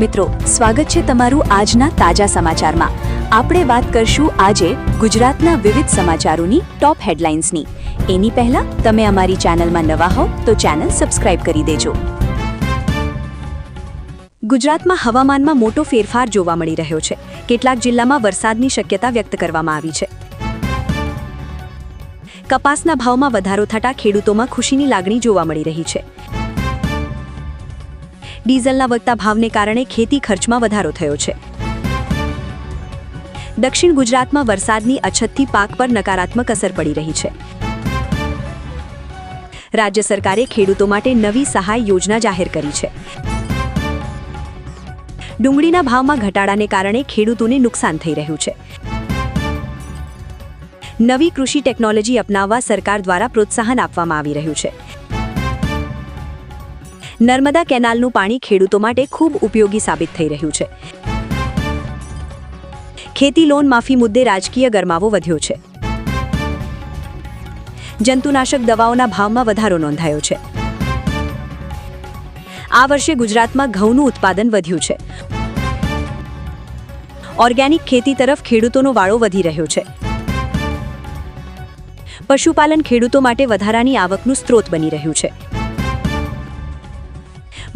મિત્રો, સ્વાગત છે તમારું આજના તાજા સમાચારમાં. આપણે વાત કરશું આજે ગુજરાતના વિવિધ સમાચારોની ટોપ હેડલાઇન્સની. એની પહેલા તમે અમારી ચેનલમાં નવા હો તો ચેનલ સબસ્ક્રાઇબ કરી દેજો. ગુજરાતમાં હવામાનમાં મોટો ફેરફાર જોવા મળી રહ્યો છે. કેટલાક જિલ્લામાં વરસાદની શક્યતા વ્યક્ત કરવામાં આવી છે. કપાસના ભાવમાં વધારો થતાં ખેડૂતોમાં ખુશીની લાગણી જોવા મળી રહી છે. ડીઝલના વધતા ભાવને કારણે ખેતી ખર્ચમાં વધારો થયો છે. દક્ષિણ ગુજરાતમાં વરસાદની અછતથી પાક પર નકારાત્મક અસર પડી રહી છે. રાજ્ય સરકારે ખેડૂતો માટે નવી સહાય યોજના જાહેર કરી છે. ડુંગળીના ભાવમાં ઘટાડાને કારણે ખેડૂતોને નુકસાન થઈ રહ્યું છે. નવી કૃષિ ટેકનોલોજી અપનાવવા સરકાર દ્વારા પ્રોત્સાહન આપવામાં આવી રહ્યું છે. નર્મદા કેનાલનું પાણી ખેડૂતો માટે ખૂબ ઉપયોગી સાબિત થઈ રહ્યું છે. ખેતી લોન માફી મુદ્દે રાજકીય ગરમાવો વધ્યો છે. જંતુનાશક દવાઓના ભાવમાં વધારો નોંધાયો છે. આ વર્ષે ગુજરાતમાં ઘઉંનું ઉત્પાદન વધ્યું છે. ઓર્ગેનિક ખેતી તરફ ખેડૂતોનો વાળો વધી રહ્યો છે. પશુપાલન ખેડૂતો માટે વધારાની આવકનું સ્ત્રોત બની રહ્યું છે.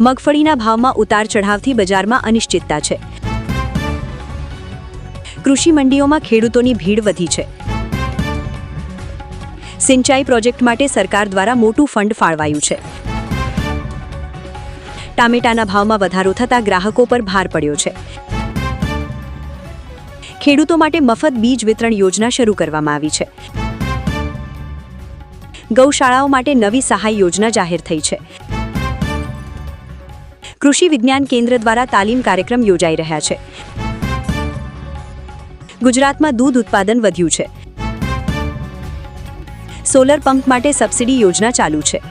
મગફળીના ભાવમાં ઉતાર ચઢાવથી બજારમાં અનિશ્ચિતતા છે. કૃષિ મંડીઓમાં ખેડૂતોની ભીડ વધી છે. સિંચાઈ પ્રોજેક્ટ માટે સરકાર દ્વારા મોટું ફંડ ફાળવાયું છે. ટામેટાના ભાવમાં વધારો થતાં ગ્રાહકો પર ભાર પડ્યો છે. ખેડૂતો માટે મફત બીજ વિતરણ યોજના શરૂ કરવામાં આવી છે. ગૌશાળાઓ માટે નવી સહાય યોજના જાહેર થઈ છે. કૃષિ વિજ્ઞાન કેન્દ્ર દ્વારા તાલીમ કાર્યક્રમ યોજાઈ રહ્યા છે. ગુજરાતમાં દૂધ ઉત્પાદન વધ્યું છે. સોલર પંપ માટે સબસિડી યોજના ચાલુ છે.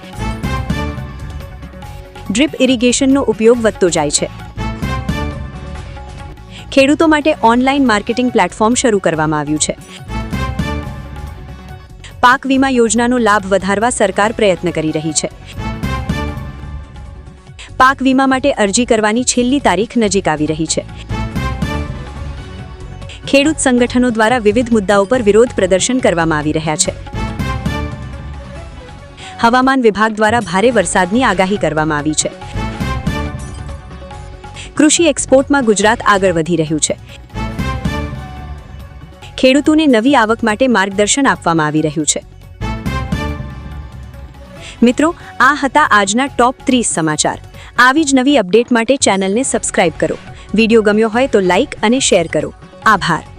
ડ્રીપ ઇરિગેશનનો ઉપયોગ વધતો જાય છે. ખેડૂતો માટે ઓનલાઈન માર્કેટિંગ પ્લેટફોર્મ શરૂ કરવામાં આવ્યું છે. પાક વીમા યોજનાનો લાભ વધારવા સરકાર પ્રયત્ન કરી રહી છે. પાક વીમા માટે અરજી કરવાની છેલ્લી તારીખ નજીક આવી રહી છે. ખેડૂત સંગઠનો દ્વારા વિવિધ મુદ્દાઓ પર વિરોધ પ્રદર્શન કરવામાં આવી રહ્યા છે. હવામાન વિભાગ દ્વારા ભારે વરસાદની આગાહી કરવામાં આવી છે. કૃષિ એક્સપોર્ટમાં ગુજરાત આગળ વધી રહ્યું છે. ખેડૂતોને નવી આવક માટે માર્ગદર્શન આપવામાં આવી રહ્યું છે. મિત્રો, આ હતા આજના ટોપ 30 સમાચાર. આવી જ નવી અપડેટ માટે ચેનલને સબસ્ક્રાઇબ કરો. વિડીયો ગમ્યો હોય તો લાઇક અને શેર કરો. આભાર.